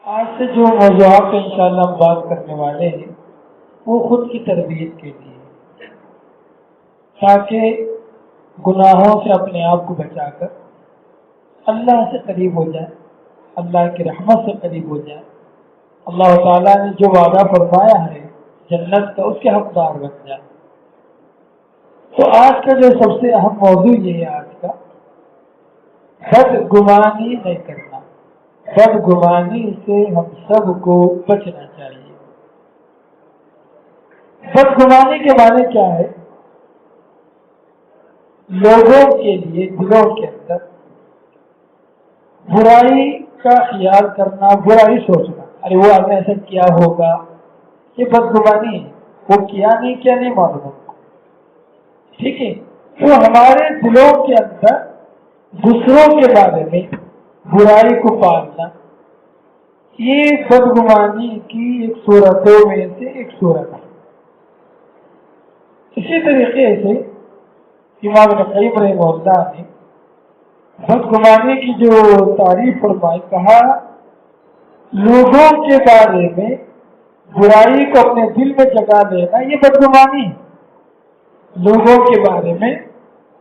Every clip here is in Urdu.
آج سے جو موضوعات پہ انشاءاللہ ہم بات کرنے والے ہیں وہ خود کی تربیت کے لیے، تاکہ گناہوں سے اپنے آپ کو بچا کر اللہ سے قریب ہو جائے، اللہ کی رحمت سے قریب ہو جائے، اللہ تعالیٰ نے جو وعدہ فرمایا ہے جنت کا اس کے حقدار بن جائے۔ تو آج کا جو سب سے اہم موضوع یہ ہے آج کا، بدگمانی نہیں کرنا۔ بدگمانی سے ہم سب کو بچنا چاہیے۔ بدگمانی کے معنی کیا ہے؟ لوگوں کے لیے دلوں کے اندر برائی کا خیال کرنا، برائی سوچنا، ارے وہ آپ نے ایسا کیا ہوگا، یہ بدگمانی ہے۔ وہ کیا نہیں کیا نہیں معلوم، ٹھیک ہے؟ تو ہمارے دلوں کے اندر دوسروں کے بارے میں برائی کو پالنا، یہ بدگمانی کی ایک صورتوں میں سے ایک صورت ہے۔ اسی طریقے سے امام ابن قیم رحمہ اللہ نے بدگمانی کی جو تعریف فرمائی، کہا لوگوں کے بارے میں برائی کو اپنے دل میں جگا لینا یہ بدگمانی ہے۔ لوگوں کے بارے میں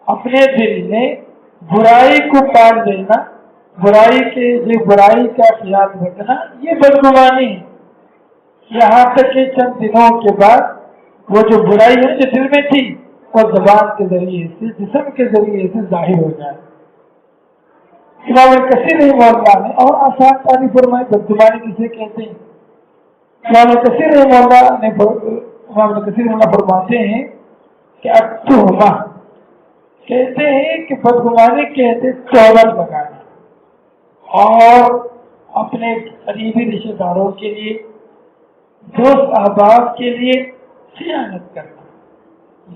اپنے دل میں برائی کو پال لینا، برائی کا خیال رکھنا یہ بدگمانی ہے۔ یہاں تک کہ چند دنوں کے بعد وہ جو برائی ہے جو دل میں تھی وہ زبان کے ذریعے سے، جسم کے ذریعے سے ظاہر ہو جائے۔ امام کثیر رحمہ اللہ نے اور آسان تعریف فرمائی بدگمانی کسے کہتے ہیں۔ امام کثیر رحمہ اللہ فرماتے ہیں کہ التہمہ کہتے ہیں کہ بدگمانی کہتے تہمت لگانا اور اپنے قریبی رشتے داروں کے لیے، دوست احباب کے لیے خیانت کرنا،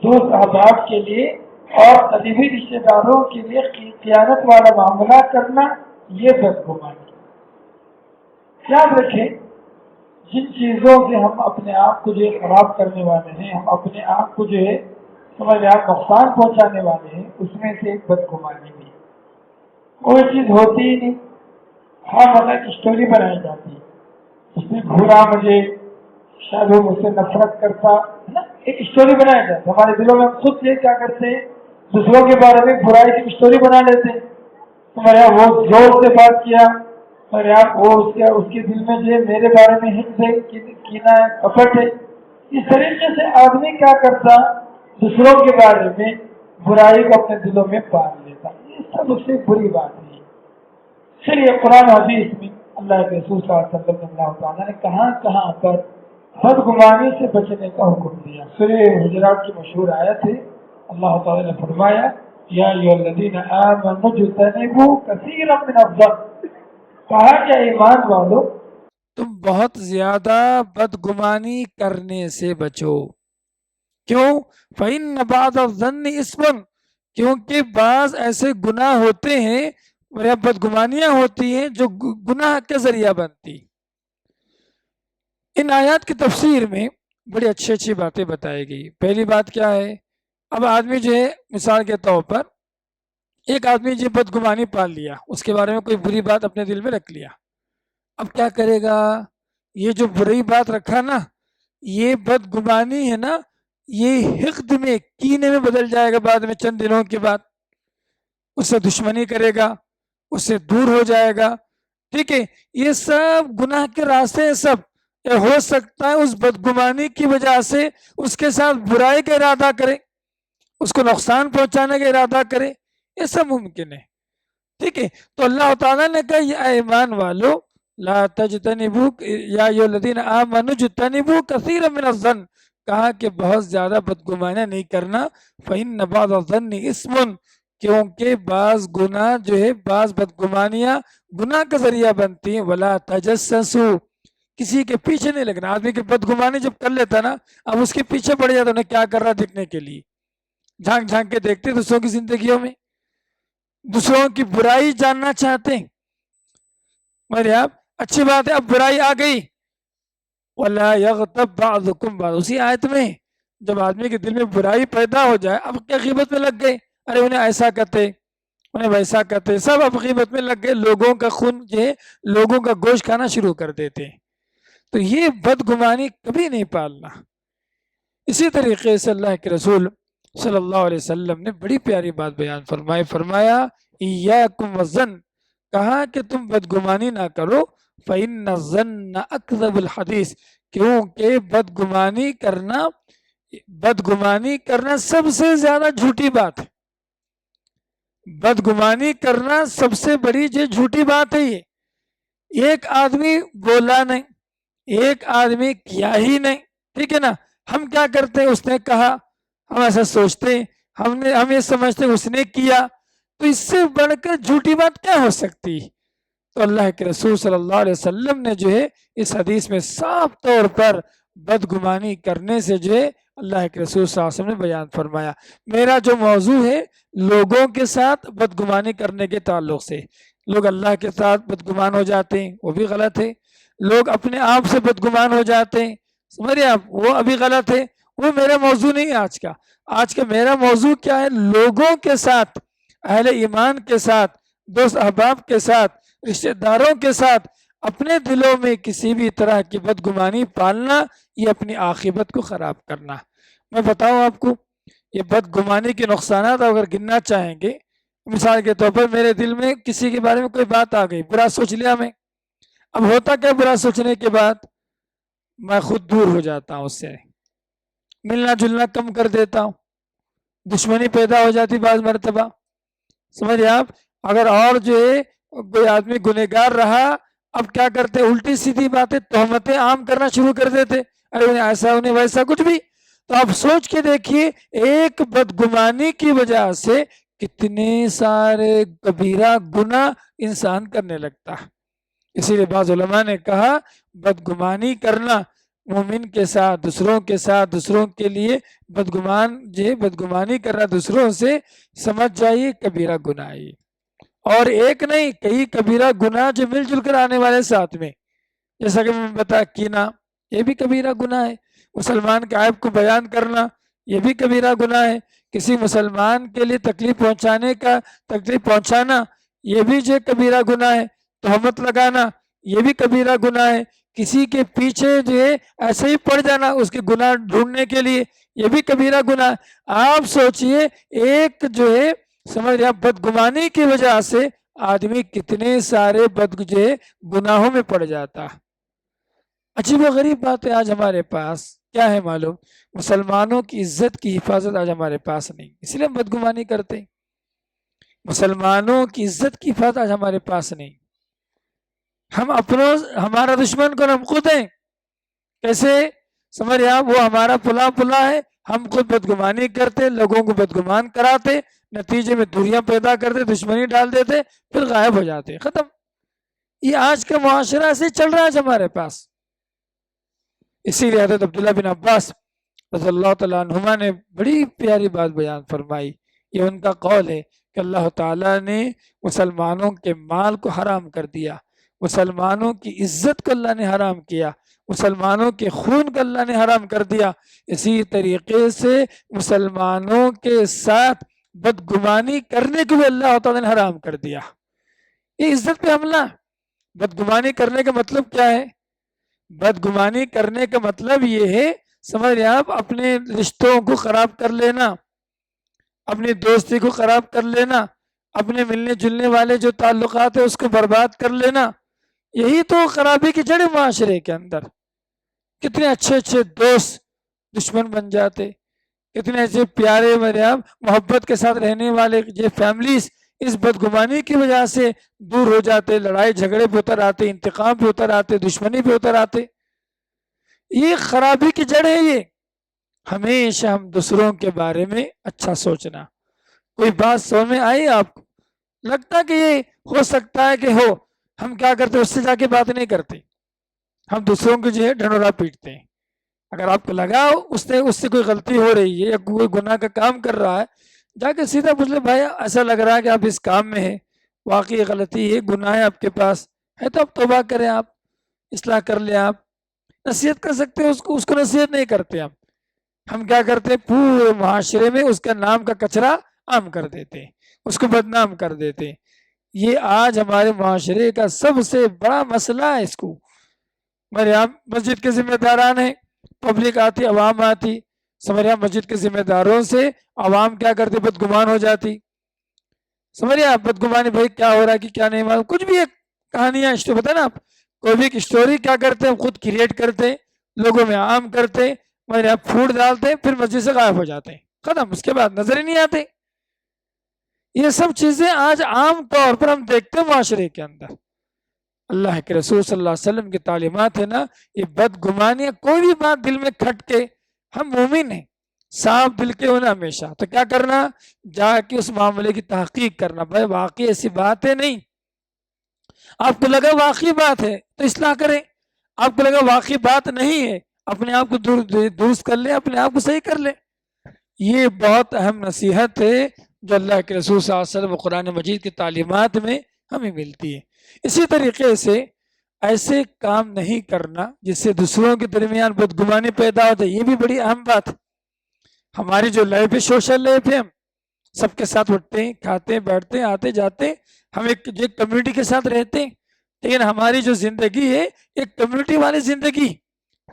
دوست احباب کے لیے اور قریبی رشتے داروں کے لیے خیانت والا معاملہ کرنا یہ بدگمانی۔ یاد رکھیں جن چیزوں سے ہم اپنے آپ کو جو ہے خراب کرنے والے ہیں، ہم اپنے آپ کو جو ہے ہمارے آپ نقصان پہنچانے والے ہیں، اس میں سے ایک بدگمانی بھی ہے۔ کوئی چیز ہوتی ہی نہیں، ہاں مگر ایک اسٹوری بنائی جاتی ہے، اس میں بھورا مجھے شاید وہ مجھ سے نفرت کرتا ہے نا، ایک اسٹوری بنایا جاتا ہے ہمارے دلوں میں۔ ہم خود یہ کیا کرتے ہیں، دوسروں کے بارے میں برائی کی اسٹوری بنا لیتے ہیں۔ تمہارے یہاں وہ زور سے بات کیا، اور آپ وہ اس کے دل میں جو ہے میرے بارے میں ہنس ہے، کینہ ہے، کپٹ ہے۔ اس طریقے سے آدمی کیا کرتا، دوسروں کے بارے میں برائی کو اپنے دلوں میں پال لیتا۔ یہ سب اس سے بری بات ہے۔ چلیے قرآن حدیث میں اللہ کے رسول صلی اللہ علیہ وسلم نے کہاں کہاں پر بدگمانی سے بچنے کا حکم دیا۔ سورہ حجرات کی مشہور آیت ہے، اللہ تعالیٰ نے فرمایا یا ایھا الذین آمنوا اجتنبوا کثیرا من الظن، کہا کہ ایمان والو تم بہت زیادہ بدگمانی کرنے سے بچو۔ کیوں؟ فَإِنَّ بَعْضَ الظَّنِّ اِثْمٌ، کیونکہ بعض ایسے گناہ ہوتے ہیں یا بدگمانیاں ہوتی ہیں جو گناہ کے ذریعہ بنتی۔ ان آیات کی تفسیر میں بڑی اچھی اچھی باتیں بتائی گئی۔ پہلی بات کیا ہے، اب آدمی جو ہے مثال کے طور پر ایک آدمی جو بدگمانی پال لیا، اس کے بارے میں کوئی بری بات اپنے دل میں رکھ لیا، اب کیا کرے گا؟ یہ جو بری بات رکھا نا، یہ بدگمانی ہے نا، یہ حقد میں، کینے میں بدل جائے گا بعد میں، چند دنوں کے بعد اس سے دشمنی کرے گا، اس سے دور ہو جائے گا۔ ٹھیک ہے، یہ سب گناہ کے راستے ہیں سب۔ ہو سکتا ہے اس بدگمانی کی وجہ سے اس کے ساتھ برائی کا ارادہ کرے، اس کو نقصان پہنچانے کا ارادہ کرے، یہ سب ممکن ہے۔ ٹھیک ہے، تو اللہ تعالیٰ نے کہا یا ایمان والو لا تجتنبوا یا ایھا الذین آمنوا اجتنبوا کثیرا من الظن، کہا کہ بہت زیادہ بدگمانیاں نہیں کرنا۔ فإن بعض الظن اثم، کیونکہ بعض گناہ جو ہے، بعض بدگمانیاں گناہ کا ذریعہ بنتی ہیں۔ ولا تجسسوا، کسی کے پیچھے نہیں لگنا۔ آدمی کی بدگمانی جب کر لیتا نا، اب اس کے پیچھے پڑ جاتا، انہیں کیا کر رہا دیکھنے کے لیے، جھانک جھانک کے دیکھتے دوسروں کی زندگیوں میں، دوسروں کی برائی جاننا چاہتے ہیں۔ میرے آپ اچھی بات ہے، اب برائی آ گئی، وَلَا يَغْتَبْ بَعْضُكُمْ بَعْضًا، اسی آیت میں جب آدمی کے دل میں برائی پیدا ہو جائے، اب کیا غیبت میں لگ گئے، ارے انہیں ایسا کہتے، انہیں ویسا کرتے، سب اب غیبت میں لگ گئے، لوگوں کا خون جو ہے، لوگوں کا گوشت کھانا شروع کر دیتے ہیں۔ تو یہ بدگمانی کبھی نہیں پالنا۔ اسی طریقے سے اللہ کے رسول صلی اللہ علیہ وسلم نے بڑی پیاری بات بیان فرمائی، فرمایا ایاکم والظن، کہا کہ تم بدگمانی نہ کرو، فإن الظن اکذب الحدیث، کیونکہ بدگمانی کرنا سب سے زیادہ جھوٹی بات ہے۔ بدگمانی کرنا سب سے بڑی جو جھوٹی بات ہے۔ یہ ایک آدمی بولا نہیں، ایک آدمی کیا ہی نہیں، ٹھیک ہے نا، ہم کیا کرتے ہیں، اس نے کہا، ہم ایسا سوچتے ہیں، ہم یہ سمجھتے ہیں اس نے کیا، تو اس سے بڑھ کر جھوٹی بات کیا ہو سکتی؟ تو اللہ کے رسول صلی اللہ علیہ وسلم نے جو ہے اس حدیث میں صاف طور پر بدگمانی کرنے سے جو ہے اللہ کے رسول صلی اللہ علیہ وسلم نے بیان فرمایا۔ میرا جو موضوع ہے لوگوں کے ساتھ بدگمانی کرنے کے تعلق سے، لوگ اللہ کے ساتھ بدگمان ہو جاتے ہیں، وہ بھی غلط ہے، لوگ اپنے آپ سے بدگمان ہو جاتے ہیں، سمجھ رہے آپ، وہ ابھی غلط ہے، وہ میرا موضوع نہیں ہے آج کا۔ آج کا میرا موضوع کیا ہے؟ لوگوں کے ساتھ، اہل ایمان کے ساتھ، دوست احباب کے ساتھ، رشتہ داروں کے ساتھ اپنے دلوں میں کسی بھی طرح کی بدگمانی پالنا، یہ اپنی عاقبت کو خراب کرنا۔ میں بتاؤں آپ کو یہ بدگمانی کے نقصانات اگر گننا چاہیں گے، مثال کے طور پر میرے دل میں کسی کے بارے میں کوئی بات آ گئی، برا سوچ لیا میں، اب ہوتا کیا برا سوچنے کے بعد میں خود دور ہو جاتا ہوں، اس سے ملنا جلنا کم کر دیتا ہوں، دشمنی پیدا ہو جاتی بعض مرتبہ، سمجھے آپ۔ اگر اور جو ہے کوئی آدمی گنہگار رہا، اب کیا کرتے، الٹی سیدھی باتیں، تہمتیں عام کرنا شروع کر دیتے، ارے انہیں ایسا، انہیں ویسا، کچھ بھی۔ تو آپ سوچ کے دیکھیے ایک بدگمانی کی وجہ سے کتنے سارے کبیرہ گناہ انسان کرنے لگتا ہے۔ اسی لیے بعض علماء نے کہا بدگمانی کرنا مومن کے ساتھ، دوسروں کے ساتھ، دوسروں کے لیے بدگمانی کرنا دوسروں سے، سمجھ جائیے کبیرہ گناہ ہے، اور ایک نہیں کئی کبیرہ گناہ جو مل جل کر آنے والے ساتھ میں، جیسا کہ میں بتا کینا، یہ بھی کبیرہ گناہ ہے، مسلمان کے عیب کو بیان کرنا یہ بھی کبیرہ گناہ ہے، کسی مسلمان کے لیے تکلیف پہنچانا یہ بھی جو کبیرہ گناہ ہے، تہمت لگانا یہ بھی کبیرہ گناہ ہے، کسی کے پیچھے جو ہے ایسے ہی پڑ جانا اس کے گناہ ڈھونڈنے کے لیے یہ بھی کبیرہ گناہ ہے۔ آپ سوچئے ایک جو ہے سمجھ رہے بدگمانی کی وجہ سے آدمی کتنے سارے گناہوں میں پڑ جاتا۔ عجیب و غریب بات ہے آج ہمارے پاس کیا ہے معلوم، مسلمانوں کی عزت کی حفاظت آج ہمارے پاس نہیں، اس لیے ہم بدگمانی کرتے ہیں۔ مسلمانوں کی عزت کی حفاظت آج ہمارے پاس نہیں، ہمارا دشمن کون، ہم خود ہیں۔ کیسے سمجھ رہے آپ، وہ ہمارا پلا ہے، ہم خود بدگمانی کرتے، لوگوں کو بدگمان کراتے، نتیجے میں دوریاں پیدا کرتے، دشمنی ڈال دیتے، پھر غائب ہو جاتے، ختم۔ یہ آج کا معاشرہ سے چل رہا ہے ہمارے پاس۔ اسی لیے حضرت عبداللہ بن عباس رضی اللہ تعالیٰ عنہما نے بڑی پیاری بات بیان فرمائی، یہ ان کا قول ہے کہ اللہ تعالیٰ نے مسلمانوں کے مال کو حرام کر دیا، مسلمانوں کی عزت کو اللہ نے حرام کیا، مسلمانوں کے خون کو اللہ نے حرام کر دیا، اسی طریقے سے مسلمانوں کے ساتھ بدگمانی کرنے کو بھی اللہ تعالیٰ نے حرام کر دیا۔ یہ عزت پہ حملہ۔ بدگمانی کرنے کا مطلب کیا ہے؟ بدگمانی کرنے کا مطلب یہ ہے سمجھ رہے آپ، اپنے رشتوں کو خراب کر لینا، اپنی دوستی کو خراب کر لینا، اپنے ملنے جلنے والے جو تعلقات ہیں اس کو برباد کر لینا، یہی تو خرابی کی جڑ معاشرے کے اندر۔ کتنے اچھے اچھے دوست دشمن بن جاتے، کتنے اچھے پیارے محبت کے ساتھ رہنے والے یہ فیملیز اس بدگمانی کی وجہ سے دور ہو جاتے، لڑائی جھگڑے پہ اتر آتے، انتقام پہ اتر آتے، دشمنی پہ اتر آتے۔ یہ خرابی کی جڑ ہے۔ یہ ہمیشہ ہم دوسروں کے بارے میں اچھا سوچنا۔ کوئی بات سمجھ میں آئی آپ کو؟ لگتا کہ یہ ہو سکتا ہے کہ ہو، ہم کیا کرتے اس سے جا کے بات نہیں کرتے، ہم دوسروں کو جو ہے ڈھنڈورا پیٹتے ہیں۔ اگر آپ کو لگا اس سے کوئی غلطی ہو رہی ہے یا کوئی گناہ کا کام کر رہا ہے، جا کے سیدھا پوچھ لے، بھائی ایسا لگ رہا ہے کہ آپ اس کام میں ہیں، واقعی غلطی ہے، گناہ ہے آپ کے پاس ہے، تو آپ توبہ کریں، آپ اصلاح کر لیں، آپ نصیحت کر سکتے ہیں اس کو نصیحت نہیں کرتے ہم کیا کرتے ہیں، پورے معاشرے میں اس کا نام کا کچرا عام کر دیتے ہیں، اس کو بدنام کر دیتے ہیں۔ یہ آج ہمارے معاشرے کا سب سے بڑا مسئلہ ہے۔ اس کو ہمارے یہاں مسجد کے ذمہ داران ہیں، پبلک آتی، عوام آتی، سمجھ رہے مسجد کے ذمہ داروں سے عوام کیا کرتے، بدگمان ہو جاتی۔ سمجھ رہے آپ، بدگمانی بھائی کیا ہو رہا ہے کہ کیا نہیں معلوم، کچھ بھی ایک کہانیاں بتا نا آپ، کوئی بھی ایک اسٹوری کیا کرتے ہیں خود کریٹ کرتے، لوگوں میں عام کرتے، میرے آپ پھوٹ ڈالتے، پھر مسجد سے غائب ہو جاتے ہیں، ختم، اس کے بعد نظر ہی نہیں آتے۔ یہ سب چیزیں آج عام طور پر ہم دیکھتے ہیں معاشرے کے اندر۔ اللہ کے رسول صلی اللہ علیہ وسلم کی تعلیمات ہے نا، یہ بدگمانی، کوئی بھی بات دل میں کھٹ کے، ہم مومن ہیں، صاف دل کے ہونا ہمیشہ، تو کیا کرنا، جا کے اس معاملے کی تحقیق کرنا، بھائی واقعی ایسی بات ہے نہیں، آپ کو لگا واقعی بات ہے تو اصلاح کریں، آپ کو لگا واقعی بات نہیں ہے اپنے آپ کو درست کر لیں، اپنے آپ کو صحیح کر لیں۔ یہ بہت اہم نصیحت ہے جو اللہ کے رسول صلی اللہ علیہ وسلم قرآن مجید کی تعلیمات میں ہمیں ملتی ہے۔ اسی طریقے سے ایسے کام نہیں کرنا جس سے دوسروں کے درمیان بدگمانی پیدا ہو جائے، یہ بھی بڑی اہم بات ہے۔ ہماری جو لائف ہے، سوشل لائف ہے، ہم سب کے ساتھ اٹھتے ہیں، کھاتے ہیں، بیٹھتے ہیں، آتے جاتے ہیں، ہم ایک کمیونٹی کے ساتھ رہتے ہیں، لیکن ہماری جو زندگی ہے ایک کمیونٹی والی زندگی،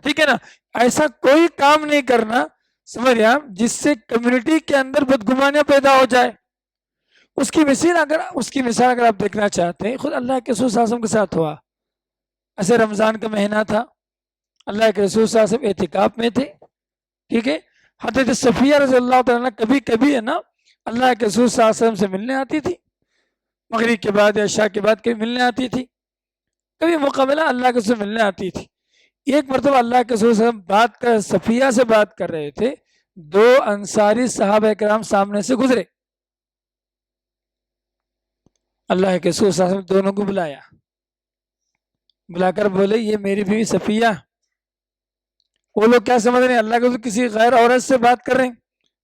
ٹھیک ہے نا، ایسا کوئی کام نہیں کرنا، سمجھ رہے آپ، جس سے کمیونٹی کے اندر بدگمانیاں پیدا ہو جائے۔ اس کی مثال اگر آپ دیکھنا چاہتے ہیں، خود اللہ کے رسول صلی اللہ علیہ وسلم کے ساتھ ہوا۔ ایسے رمضان کا مہینہ تھا، اللہ کے رسول صلی اللہ علیہ وسلم اعتکاف میں تھے، ٹھیک ہے، حضرت صفیہ رضی اللہ تعالیٰ کبھی کبھی ہے نا اللہ کے رسول صلی اللہ علیہ وسلم سے ملنے آتی تھی، مغرب کے بعد یا عشاء کے بعد کبھی ملنے آتی تھی، کبھی مقابلہ اللہ کے رسول ملنے آتی تھی۔ ایک مرتبہ اللہ کے رسول صلی اللہ علیہ وسلم صفیہ سے بات کر رہے تھے، دو انصاری صحابہ کرام سامنے سے گزرے، اللہ کے رسول صلی اللہ علیہ وسلم دونوں کو بلا کر بولے، یہ میری بیوی صفیہ۔ وہ لوگ کیا سمجھ رہے ہیں، اللہ کے رسول کسی غیر عورت سے بات کر رہے ہیں،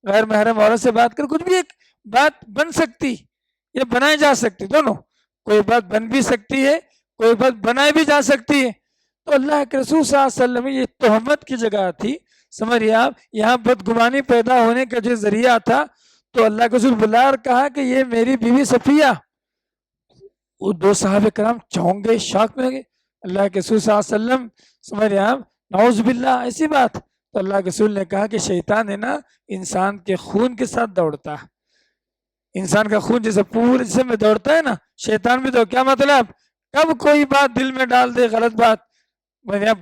غیر محرم عورت سے بات کر، کچھ بھی ایک بات بن سکتی یا بنائی جا سکتی، دونوں، کوئی بات بن بھی سکتی ہے، کوئی بات بنائی بھی جا سکتی ہے۔ تو اللہ کے رسول صلی اللہ علیہ وسلم یہ تہمت کی جگہ تھی، سمجھیے آپ، یہاں بدگمانی پیدا ہونے کا جو ذریعہ تھا، تو اللہ کے رسول بلا اور کہا کہ یہ میری بیوی صفیہ۔ وہ دو صحابہ کرام چونک گئے، شاک میں گئے، اللہ کے رسول صلی اللہ علیہ وسلم، سمجھیے آپ، نعوذ باللہ، ایسی بات۔ تو اللہ کے رسول نے کہا کہ شیطان ہے نا انسان کے خون کے ساتھ دوڑتا ہے، انسان کا خون جیسے پورے جسم میں دوڑتا ہے نا، شیطان بھی تو، کیا مطلب، کب کوئی بات دل میں ڈال دے، غلط بات،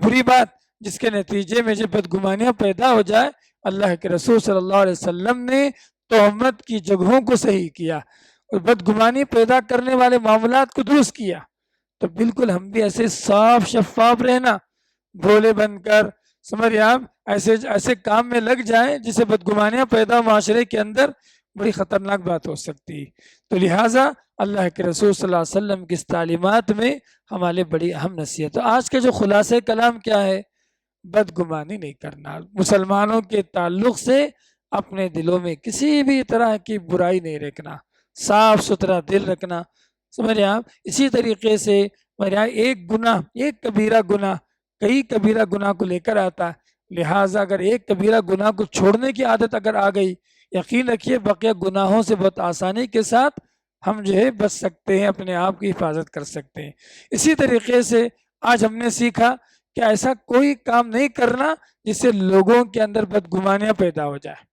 بری بات، جس کے نتیجے میں جو بدگمانیاں پیدا ہو جائے، اللہ کے رسول صلی اللہ علیہ وسلم نے تہمت کی جگہوں کو صحیح کیا اور بدگمانی پیدا کرنے والے معاملات کو درست کیا۔ تو بالکل ہم بھی ایسے صاف شفاف رہنا، بھولے بن کر، سمجھے آپ، ایسے کام میں لگ جائیں جسے بدگمانیاں پیدا معاشرے کے اندر، بڑی خطرناک بات ہو سکتی۔ تو لہٰذا اللہ کے رسول صلی اللہ علیہ وسلم کی اس تعلیمات میں ہمارے بڑی اہم نصیحت ہے۔ آج کے جو خلاصہ کلام کیا ہے، بدگمانی نہیں کرنا، مسلمانوں کے تعلق سے اپنے دلوں میں کسی بھی طرح کی برائی نہیں رکھنا، صاف ستھرا دل رکھنا، سمجھے آپ۔ اسی طریقے سے ایک گناہ، ایک کبیرہ گناہ کئی کبیرہ گناہ کو لے کر آتا، لہٰذا اگر ایک کبیرہ گناہ کو چھوڑنے کی عادت اگر آ گئی، یقین رکھیے بقیہ گناہوں سے بہت آسانی کے ساتھ ہم جو ہے بچ سکتے ہیں، اپنے آپ کی حفاظت کر سکتے ہیں۔ اسی طریقے سے آج ہم نے سیکھا کہ ایسا کوئی کام نہیں کرنا جس سے لوگوں کے اندر بدگمانیاں پیدا ہو جائے،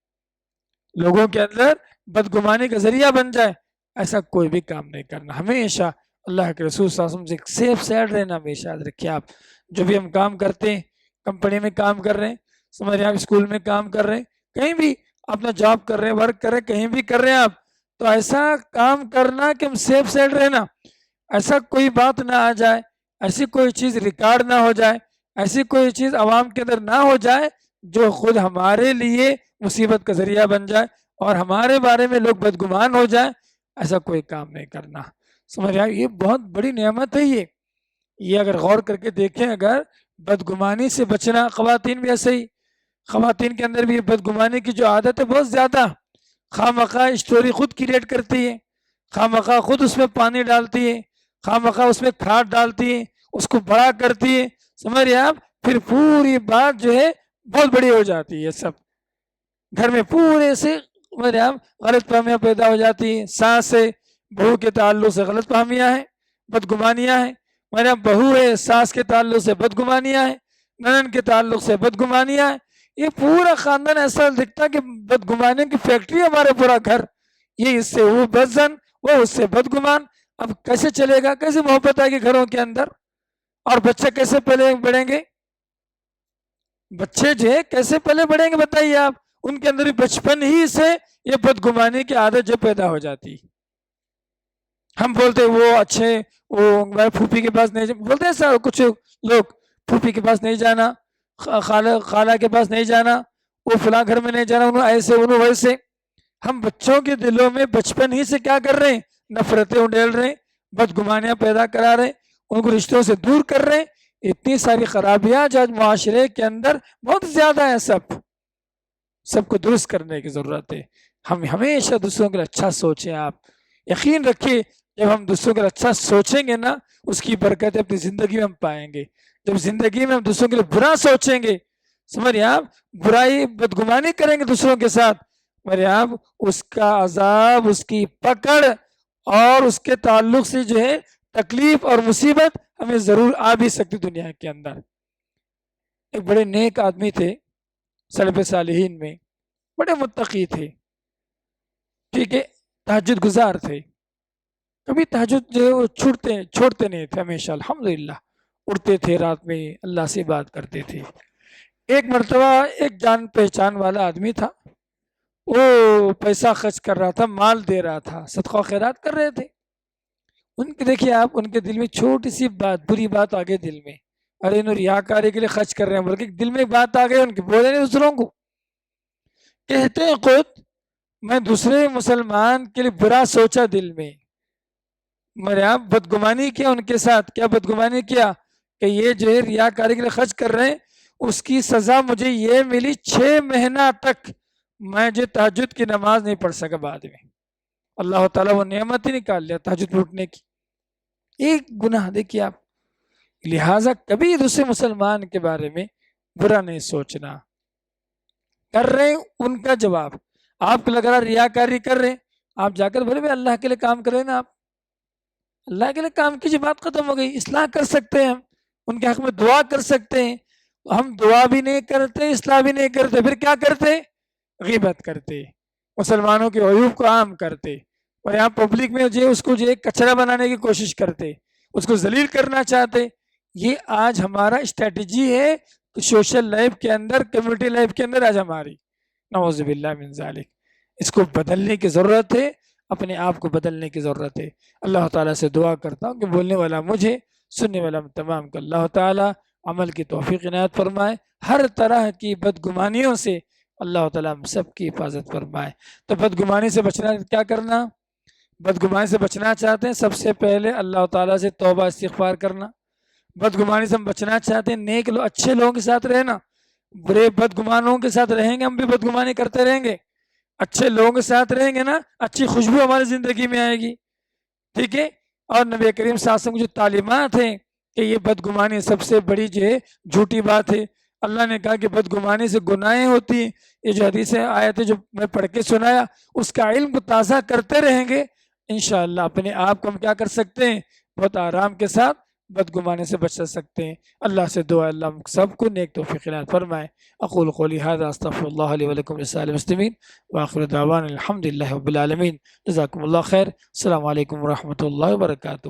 لوگوں کے اندر بدگمانی کا ذریعہ بن جائے، ایسا کوئی بھی کام نہیں کرنا۔ ہمیشہ اللہ کے رسول صلی اللہ علیہ وسلم سے سیف سائڈ رہنا، ہمیشہ یاد رکھیے آپ، جو بھی ہم کام کرتے ہیں، کمپنی میں کام کر رہے ہیں، سمجھ رہے ہیں آپ، اسکول میں کام کر رہے ہیں، کہیں بھی اپنا جاب کر رہے ہیں، ورک کر رہے ہیں، کہیں بھی کر رہے ہیں آپ، تو ایسا کام کرنا کہ ہم سیف سائڈ رہنا، ایسا کوئی بات نہ آ جائے، ایسی کوئی چیز ریکارڈ نہ ہو جائے، ایسی کوئی چیز عوام کے اندر نہ ہو جائے جو خود ہمارے لیے مصیبت کا ذریعہ بن جائے اور ہمارے بارے میں لوگ بدگمان ہو جائے، ایسا کوئی کام نہیں کرنا۔ سمجھ رہے ہیں، یہ بہت بڑی نعمت ہے، یہ اگر غور کر کے دیکھیں، اگر بدگمانی سے بچنا، خواتین بھی ایسے ہی، خواتین کے اندر بھی بدگمانی کی جو عادت ہے بہت زیادہ، خواہ مخواہ اسٹوری خود کریٹ کرتی ہے، خواہ مخواہ خود اس میں پانی ڈالتی ہے، خواہ مخواہ اس میں کھاد ڈالتی ہے، اس کو بڑا کرتی ہے، سمجھ رہے آپ، پھر پوری بات جو ہے بہت بڑی ہو جاتی ہے، سب گھر میں پورے سے میرے آپ غلط فہمیاں پیدا ہو جاتی ہیں. ساس سے بہو کے تعلق سے غلط فہمیاں ہیں، بدگمانیاں ہیں. میرے آپ بہو ہے ساس کے تعلق سے بدگمانیاں ہیں، ننن کے تعلق سے بدگمانیاں ہیں. یہ پورا خاندان ایسا دکھتا کہ بدگمانیوں کی فیکٹری ہے ہمارا پورا گھر. یہ اس سے وہ بدزن، وہ اس سے بدگمان. اب کیسے چلے گا؟ کیسے محبت آئے گی گھروں کے اندر؟ اور بچے کیسے پلے بڑھیں گے؟ بچے جو ہے کیسے پلے بڑھیں گے بتائیے آپ؟ ان کے اندر بچپن ہی سے یہ بدگمانی کی عادت جو پیدا ہو جاتی. ہم بولتے وہ اچھے، وہ پھوپھی کے پاس نہیں بولتے ایسا کچھ لوگ، پھوپھی کے پاس نہیں جانا، خالہ کے پاس نہیں جانا، وہ فلاں گھر میں نہیں جانا، انہوں ایسے انہوں ویسے. ہم بچوں کے دلوں میں بچپن ہی سے کیا کر رہے ہیں؟ نفرتیں اڈیل رہے ہیں، بدگمانیاں پیدا کرا رہے ہیں، ان کو رشتوں سے دور کر رہے ہیں. اتنی ساری خرابیاں جو آج معاشرے کے اندر بہت زیادہ ہیں. سب کو درست کرنے کی ضرورت ہے. ہم ہمیشہ دوسروں کے لیے اچھا سوچیں. آپ یقین رکھیے جب ہم دوسروں کے لیے اچھا سوچیں گے نا، اس کی برکت اپنی زندگی میں ہم پائیں گے. جب زندگی میں ہم دوسروں کے لیے برا سوچیں گے، سمجھے آپ، برائی بدگمانی کریں گے دوسروں کے ساتھ، میرے آپ اس کا عذاب، اس کی پکڑ اور اس کے تعلق سے جو ہے تکلیف اور مصیبت ہمیں ضرور آ بھی سکتی دنیا کے اندر. ایک بڑے نیک آدمی تھے سلف صالحین میں، بڑے متقی تھے، ٹھیک ہے، تہجد گزار تھے. کبھی تہجد جو ہے وہ چھوڑتے نہیں تھے، ہمیشہ الحمدللہ اٹھتے تھے رات میں، اللہ سے بات کرتے تھے. ایک مرتبہ ایک جان پہچان والا آدمی تھا، وہ پیسہ خرچ کر رہا تھا، مال دے رہا تھا، صدقہ و خیرات کر رہے تھے. ان کے دیکھیے آپ، ان کے دل میں چھوٹی سی بات، بری بات آ گئی دل میں، ارے انہوں ریاکاری کے لیے خرچ کر رہے ہیں، بلکہ دل میں بات آ گئی ان کے، بولے نہیں دوسروں کو. کہتے ہیں خود میں دوسرے مسلمان کے لیے برا سوچا دل میں، میرے آپ بدگمانی کیا ان کے ساتھ. کیا بدگمانی کیا کہ یہ جو ہے ریاکاری کے لیے خرچ کر رہے ہیں، اس کی سزا مجھے یہ ملی 6 مہینہ تک میں جو تہجد کی نماز نہیں پڑھ سکا. بعد میں اللہ تعالیٰ وہ نعمت ہی نکال لیا تہجد اٹھنے کی. ایک گناہ دیکھیے آپ. لہٰذا کبھی دوسرے مسلمان کے بارے میں برا نہیں سوچنا. کر رہے ہیں ان کا جواب، آپ کو لگ رہا ریاکاری کر رہے ہیں، آپ جا کر بولے بھائی اللہ کے لیے کام کریں نا، آپ اللہ کے لیے کام کیجیے، بات ختم ہو گئی. اصلاح کر سکتے ہیں ہم، ان کے حق میں دعا کر سکتے ہیں. ہم دعا بھی نہیں کرتے، اصلاح بھی نہیں کرتے، پھر کیا کرتے؟ غیبت کرتے، مسلمانوں کے عیوب کو عام کرتے، اور یہاں پبلک میں جو اس کو جو ایک کچرا بنانے کی کوشش کرتے، اس کو ذلیل کرنا چاہتے. یہ آج ہمارا اسٹریٹجی ہے سوشل لائف کے اندر، کمیونٹی لائف کے اندر آج ہماری. نعوذ باللہ من ذالک. اس کو بدلنے کی ضرورت ہے، اپنے آپ کو بدلنے کی ضرورت ہے. اللہ تعالیٰ سے دعا کرتا ہوں کہ بولنے والا مجھے، سننے والا تمام کو اللہ تعالیٰ عمل کی توفیق عنایت فرمائے. ہر طرح کی بدگمانیوں سے اللہ تعالیٰ ہم سب کی حفاظت فرمائے. تو بدگمانی سے بچنا کیا کرنا؟ بدگمانی سے بچنا چاہتے ہیں، سب سے پہلے اللہ تعالیٰ سے توبہ استغفار کرنا. بدگمانی سے ہم بچنا چاہتے ہیں، نیک لوگ، اچھے لوگوں کے ساتھ رہنا. برے بدگمانوں کے ساتھ رہیں گے ہم بھی بدگمانی کرتے رہیں گے. اچھے لوگوں کے ساتھ رہیں گے نا، اچھی خوشبو ہماری زندگی میں آئے گی. ٹھیک ہے. اور نبی کریم صلی اللہ علیہ وسلم کی جو تعلیمات ہیں کہ یہ بدگمانی سب سے بڑی جو ہے جھوٹی بات ہے. اللہ نے کہا کہ بدگمانی سے گناہیں ہوتی ہیں. یہ جو حدیث آیت ہے جو میں پڑھ کے سنایا، اس کا علم کو تازہ کرتے رہیں گے، انشاءاللہ اپنے آپ کو ہم کیا کر سکتے ہیں؟ بہت آرام کے ساتھ بدگمانی سے بچ سکتے ہیں. اللہ سے دعا اللہ ہم سب کو نیک توفیق عنایت فرمائے. اقول قولی ھذا استغفر اللہ لی ولکم ولسائر المسلمین وآخر دعوانا الحمد للہ رب العالمین. جزاکم اللہ خیر. السلام علیکم ورحمۃ اللہ وبرکاتہ.